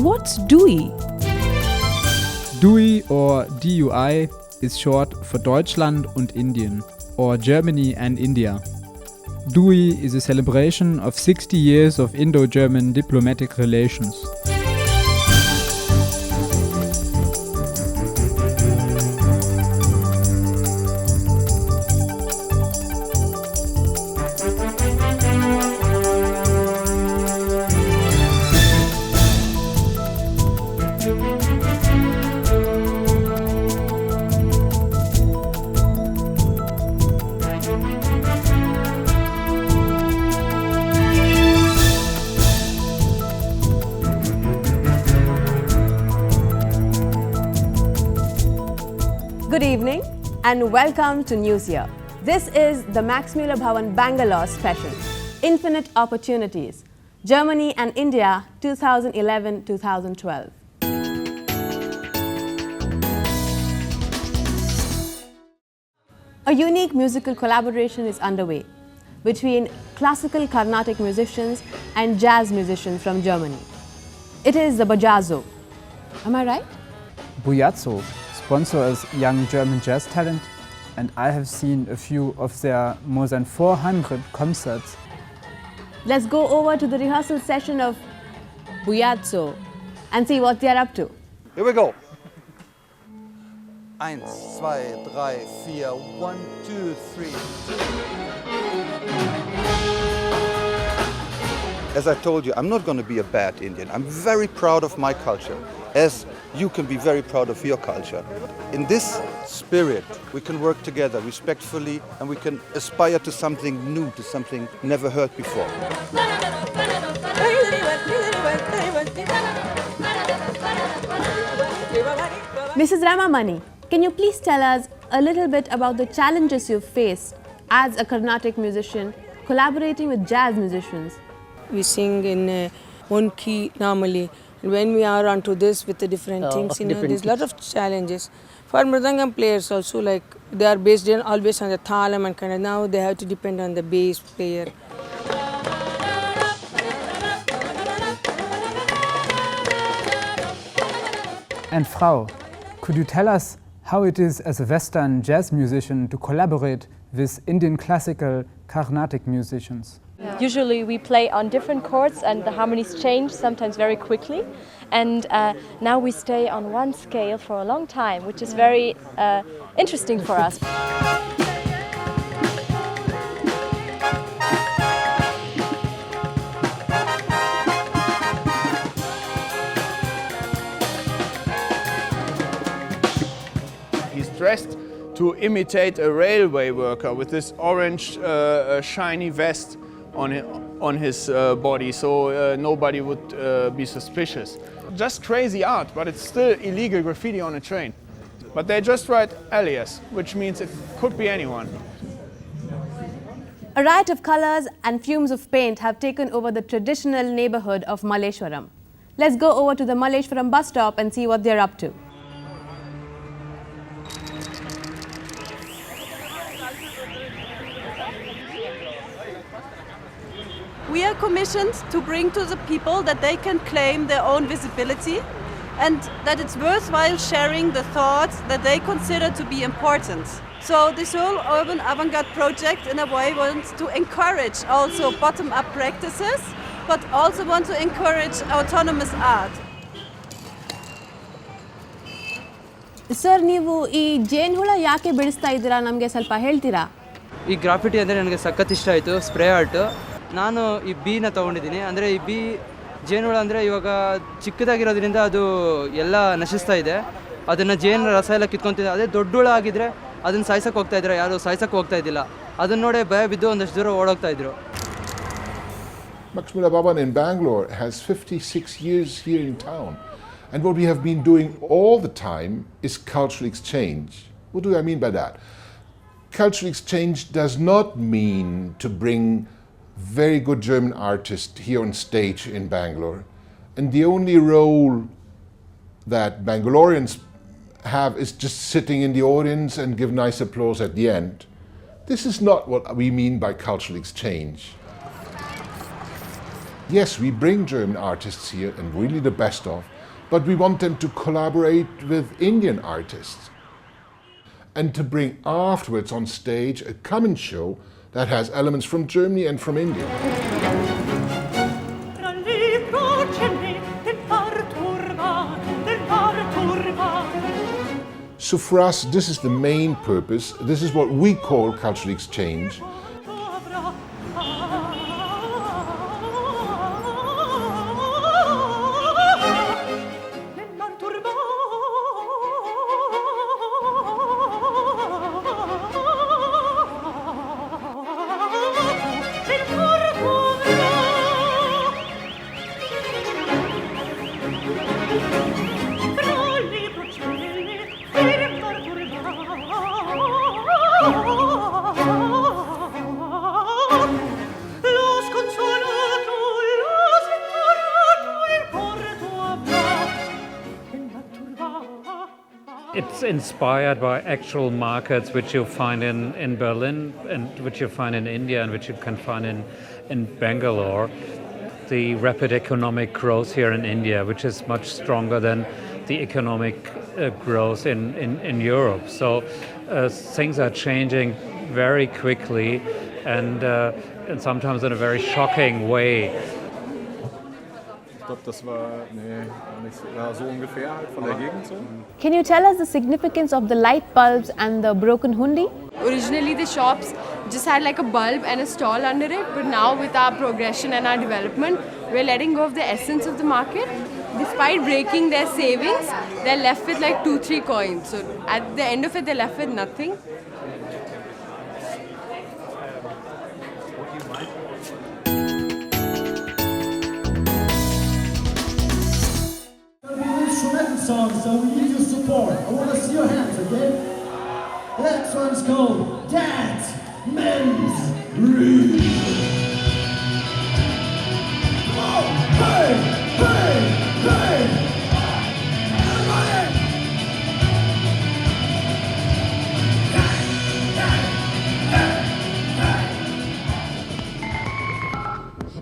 What's DUI? DUI or DUI is short for Deutschland und Indien, or Germany and India. DUI is a celebration of 60 years of Indo-German diplomatic relations. Good evening and welcome to News Year. This is the Max Mueller Bhavan Bangalore special, Infinite Opportunities, Germany and India 2011-2012. A unique musical collaboration is underway between classical Carnatic musicians and jazz musicians from Germany. It is the Bajazzo. Am I right? Bajazzo sponsors young German jazz talent, and I have seen a few of their more than 400 concerts. Let's go over to the rehearsal session of Bajazzo and see what they are up to. Here we go. 1, 2, 3, 4, 1, 2, 3. As I told you, I'm not going to be a bad Indian. I'm very proud of my culture, as you can be very proud of your culture. In this spirit, we can work together respectfully, and we can aspire to something new, to something never heard before. Mrs. Ramamani, can you please tell us a little bit about the challenges you've faced as a Carnatic musician collaborating with jazz musicians? We sing in one key normally. When we are onto this with the different things, there's a lot of challenges. For Mridangam players also, like they are based always on the thalam and kind of now they have to depend on the bass player. And Frau, could you tell us how it is as a Western jazz musician to collaborate with Indian classical Carnatic musicians? Usually we play on different chords and the harmonies change sometimes very quickly, and now we stay on one scale for a long time, which is very interesting for us. He's dressed to imitate a railway worker with this orange shiny vest on his body, so nobody would be suspicious. Just crazy art, but it's still illegal graffiti on a train. But they just write alias, which means it could be anyone. A riot of colors and fumes of paint have taken over the traditional neighborhood of Malleshwaram. Let's go over to the Malleshwaram bus stop and see what they're up to. We are commissioned to bring to the people that they can claim their own visibility and that it's worthwhile sharing the thoughts that they consider to be important. So this whole urban avant-garde project in a way wants to encourage also bottom-up practices, but also want to encourage autonomous art. Sir, ನೀವು ಈ ಜೇನುಹುಳ ಯಾಕೆ ಬಿಡಿಸ್ತಾ ಇದ್ದೀರಾ ನಮಗೆ ಸ್ವಲ್ಪ ಹೇಳ್ತೀರಾ? ಈ graffiti ಅಂದರೆ ನನಗೆ ಸಖತ್ ಇಷ್ಟ ಆಯಿತು, ಸ್ಪ್ರೇ ಆರ್ಟ್. ನಾನು ಈ ಬೀನ ತೊಗೊಂಡಿದ್ದೀನಿ. ಅಂದರೆ ಈ ಬೀ ಜೇನುಹುಳ ಅಂದರೆ ಇವಾಗ ಚಿಕ್ಕದಾಗಿರೋದ್ರಿಂದ ಅದು ಎಲ್ಲ ನಶಿಸ್ತಾ ಇದೆ. ಅದನ್ನು ಜೇನು ರಸ ಎಲ್ಲ ಕಿತ್ಕೊತಿದೆ. ಅದೇ ದೊಡ್ಡ ಹುಳ ಆಗಿದ್ದರೆ ಅದನ್ನು ಸಾಯ್ಸಕ್ಕೆ ಹೋಗ್ತಾಯಿದ್ರು, ಯಾರು ಸಾಯ್ಸಕ್ಕೆ ಹೋಗ್ತಾ ಇದ್ದಿಲ್ಲ. ಅದನ್ನು ನೋಡಿ ಭಯ ಬಿದ್ದು ಒಂದಷ್ಟು ದೂರ ಓಡೋಗ್ತಾ ಇದ್ರು. Max Mueller Bhavan in Bangalore has 56 years here in town. And what we have been doing all the time is cultural exchange. What do I mean by that? Cultural exchange does not mean to bring very good German artists here on stage in Bangalore. And the only role that Bangaloreans have is just sitting in the audience and give nice applause at the end. This is not what we mean by cultural exchange. Yes, we bring German artists here and really the best of, but we want them to collaborate with Indian artists and to bring afterwards on stage a common show that has elements from Germany and from India. So for us, this is the main purpose. This is what we call cultural exchange. It's inspired by actual markets which you find in Berlin and which you find in India and which you can find in Bangalore. The rapid economic growth here in India, which is much stronger than the economic growth in Europe. So things are changing very quickly and sometimes in a very shocking way. Das war, so ungefähr halt von der Gegend so. Can you tell us the significance of the light bulbs and the broken hundi? Originally the shops just had like a bulb and a stall under it, but now with our progression and our development, we're letting go of the essence of the market. Despite breaking their savings, they're left with like 2-3 coins. So at the end of it, they're left with nothing. Songs, so we need your support. I want to see your hands, okay? The next one's called Dance Men's Read. Come on, hey, hey, hey! Everybody!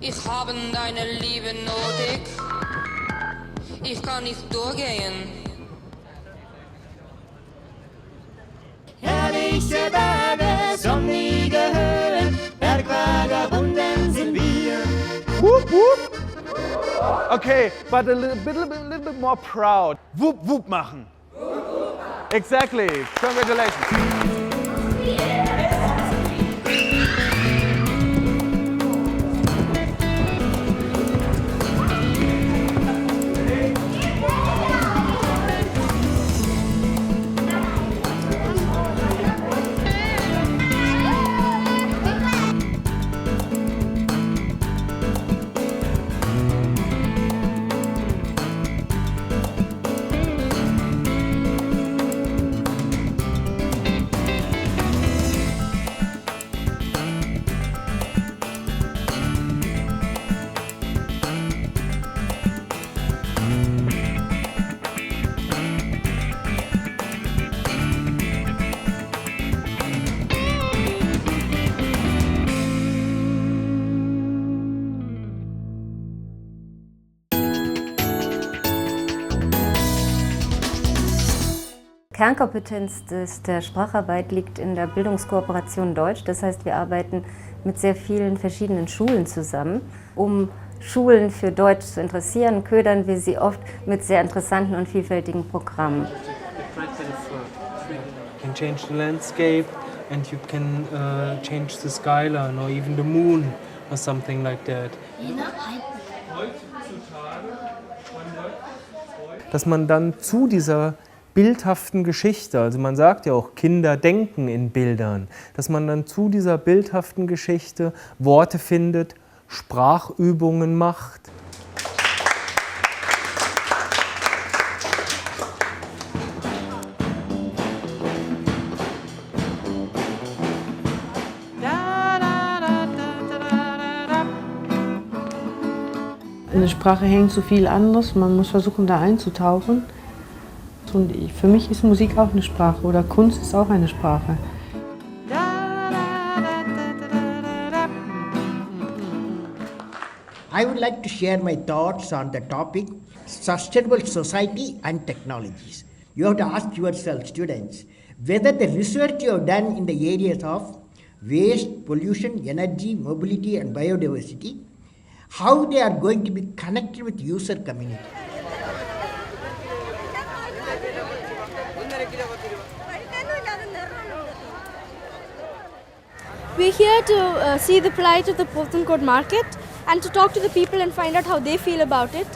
Ich habe deine Liebe nötig. Ich kann nicht durchgehen. Herrliche Berge, sonnige Höhen, Bergvagabunden sind wir. Whoop, whoop. Okay, but a little bit more proud. Whoop, whoop machen. Exactly. Congratulations. Kernkompetenz der Spracharbeit liegt in der Bildungskooperation Deutsch. Das heißt, wir arbeiten mit sehr vielen verschiedenen Schulen zusammen. Um Schulen für Deutsch zu interessieren, ködern wir sie oft mit sehr interessanten und vielfältigen Programmen. You can change the landscape and you can change the skyline or even the moon or something like that. Dass man dann zu dieser bildhaften Geschichte, also man sagt ja auch, Kinder denken in Bildern, dass man dann zu dieser bildhaften Geschichte Worte findet, Sprachübungen macht. In der Sprache hängt so viel anderes, man muss versuchen, da einzutauchen. Und für mich ist Musik auch eine Sprache oder Kunst ist auch eine Sprache. I would like to share my thoughts on the topic sustainable society and technologies. You have to ask yourself, students, whether the research you have done in the areas of waste, pollution, energy, mobility and biodiversity, how they are going to be connected with user community. We're here to see the plight of the Pothencourt market and to talk to the people and find out how they feel about it.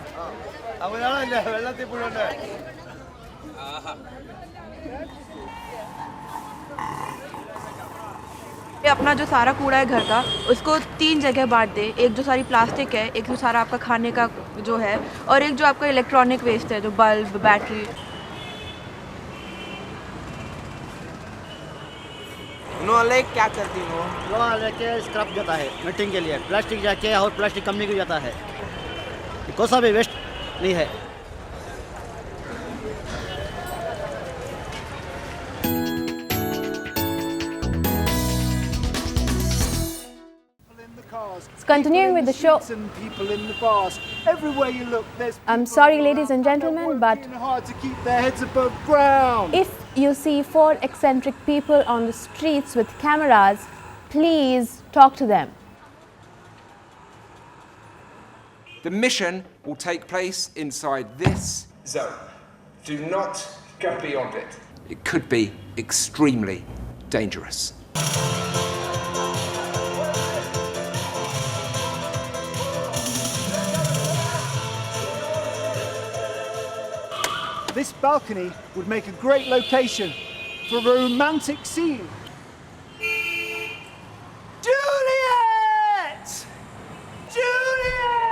अपना जो सारा कूड़ा है घर का उसको 3 जगह बांट दे, एक जो सारी प्लास्टिक है, एक जो सारा आपका खाने का जो है और एक जो आपका इलेक्ट्रॉनिक वेस्ट है जो बल्ब बैटरी। क्या करती हो? लेके स्क्रैप जाता है मीटिंग के लिए, प्लास्टिक जाके और प्लास्टिक कंपनी को जाता है, कोई सा भी वेस्ट नहीं है। Continuing with the show. I'm sorry, ladies and gentlemen, but if you see 4 eccentric people on the streets with cameras, please talk to them. The mission will take place inside this zone. Do not go beyond it. It could be extremely dangerous. This balcony would make a great location for a romantic scene. Juliet! Juliet!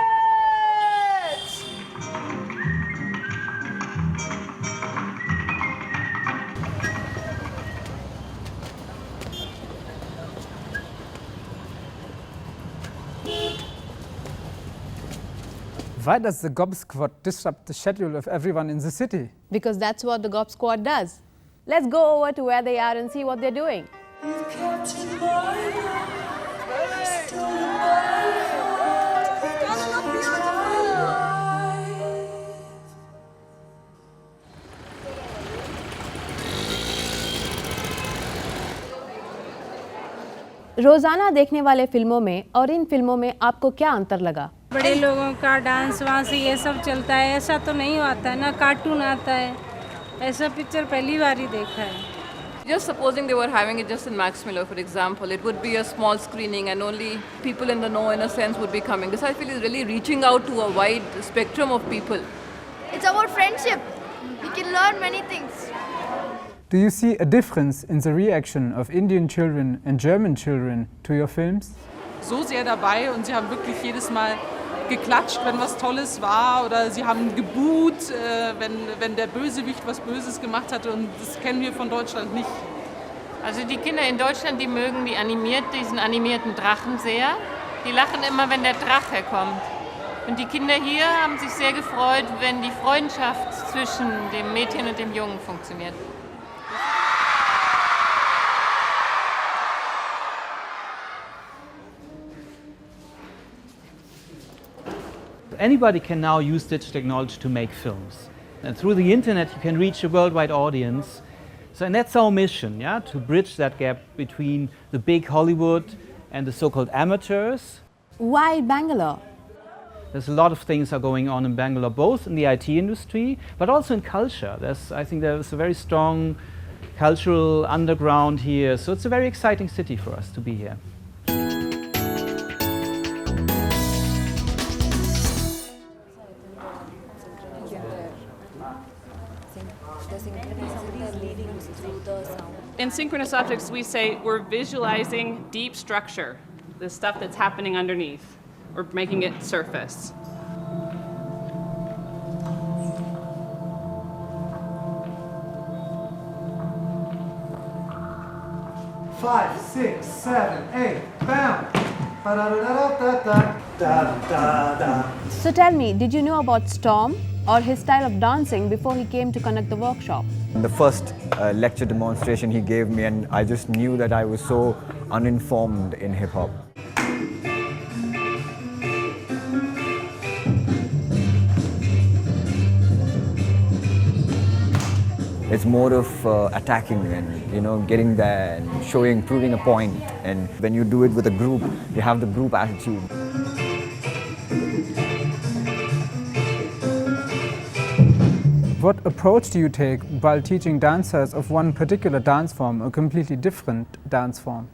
Why does the Gob Squad disrupt the schedule of everyone in the city? Because that's what the Gob Squad does. Let's go over to where they are and see what they're doing. रोजाना देखने वाले फिल्मों में और इन फिल्मों में आपको क्या अंतर लगा? बड़े लोगों का डांस वांस ये सब चलता है, ऐसा तो नहीं आता है ना, कार्टून आता है, ऐसा पिक्चर पहली बार ही देखा है। Just supposing they were having it just in Max Mueller, for example, it would be a small screening and only people in the know, in a sense, would be coming. This, I feel, is really reaching out to a wide spectrum of people. It's about friendship. We can learn many things. Do you see a difference in the reaction of Indian children and German children to your films? So sehr dabei und sie haben wirklich jedes Mal geklatscht, wenn was Tolles war, oder sie haben gebuht, wenn der Bösewicht was Böses gemacht hatte, und das kennen wir von Deutschland nicht. Also die Kinder in Deutschland, die mögen diesen animierten Drachen sehr. Die lachen immer, wenn der Drache kommt. Und die Kinder hier haben sich sehr gefreut, wenn die Freundschaft zwischen dem Mädchen und dem Jungen funktioniert. Anybody can now use digital technology to make films. And through the internet you can reach a worldwide audience. So, and that's our mission, yeah, to bridge that gap between the big Hollywood and the so-called amateurs. Why Bangalore? There's a lot of things are going on in Bangalore, both in the IT industry, but also in culture. I think there's a very strong cultural underground here. So it's a very exciting city for us to be here. In synchronous objects, we say we're visualizing deep structure, the stuff that's happening underneath. We're making it surface. Five, 6, 7, 8, bam! So tell me, did you know about Storm or his style of dancing before he came to conduct the workshop? The first lecture demonstration he gave me, and I just knew that I was so uninformed in hip-hop. It's more of attacking and getting there and proving a point. And when you do it with a group, you have the group attitude. What approach do you take while teaching dancers of one particular dance form, a completely different dance form?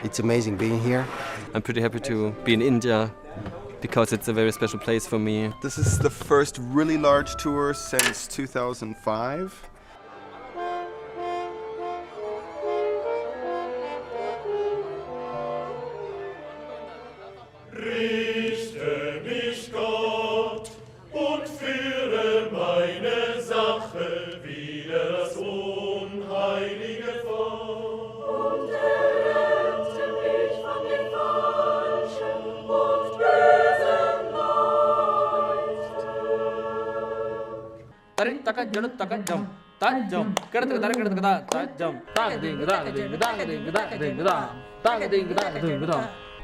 It's amazing being here. I'm pretty happy to be in India because it's a very special place for me. This is the first really large tour since 2005. Richte mich Gott und führe meine Sache wieder das unheilige Volk. Und errette mich von den falschen und bösen Leuten.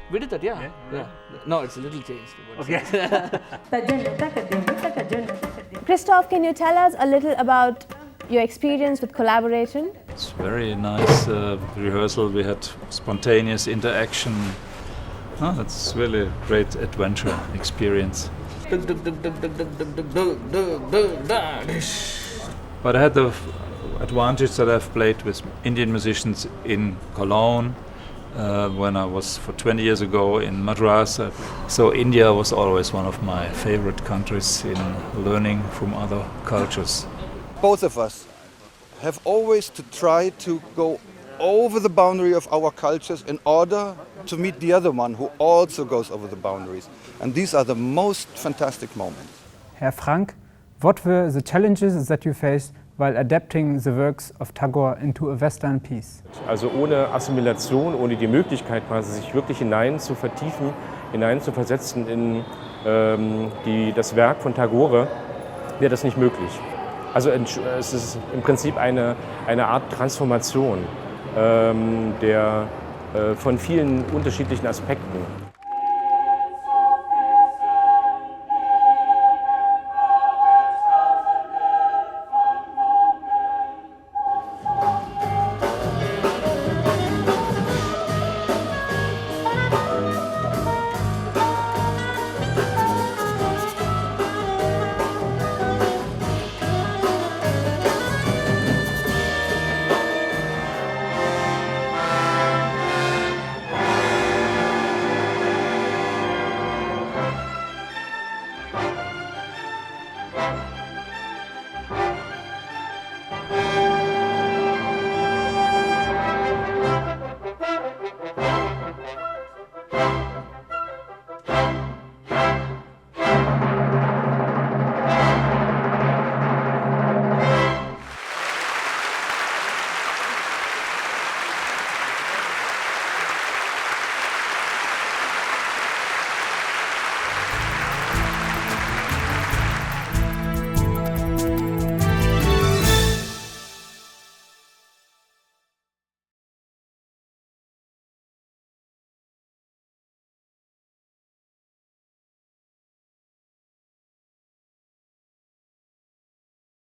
We did that, yeah. No, it's a little changed. Okay. Christoph, can you tell us a little about your experience with collaboration? It's very nice rehearsal. We had spontaneous interaction. That's really a great adventure experience. But I had the advantage that I've played with Indian musicians in Cologne when I was for 20 years ago in Madras. So India was always one of my favorite countries in learning from other cultures. Both of us have always to try to go over the boundary of our cultures in order to meet the other one who also goes over the boundaries. And these are the most fantastic moments. Herr Frank, what were the challenges that you faced while adapting the works of Tagore into a Western piece? Also ohne Assimilation, ohne die Möglichkeit, quasi sich wirklich hinein zu vertiefen, hinein zu versetzen in das Werk von Tagore, wäre das nicht möglich. Also es ist im Prinzip eine Art Transformation von vielen unterschiedlichen Aspekten.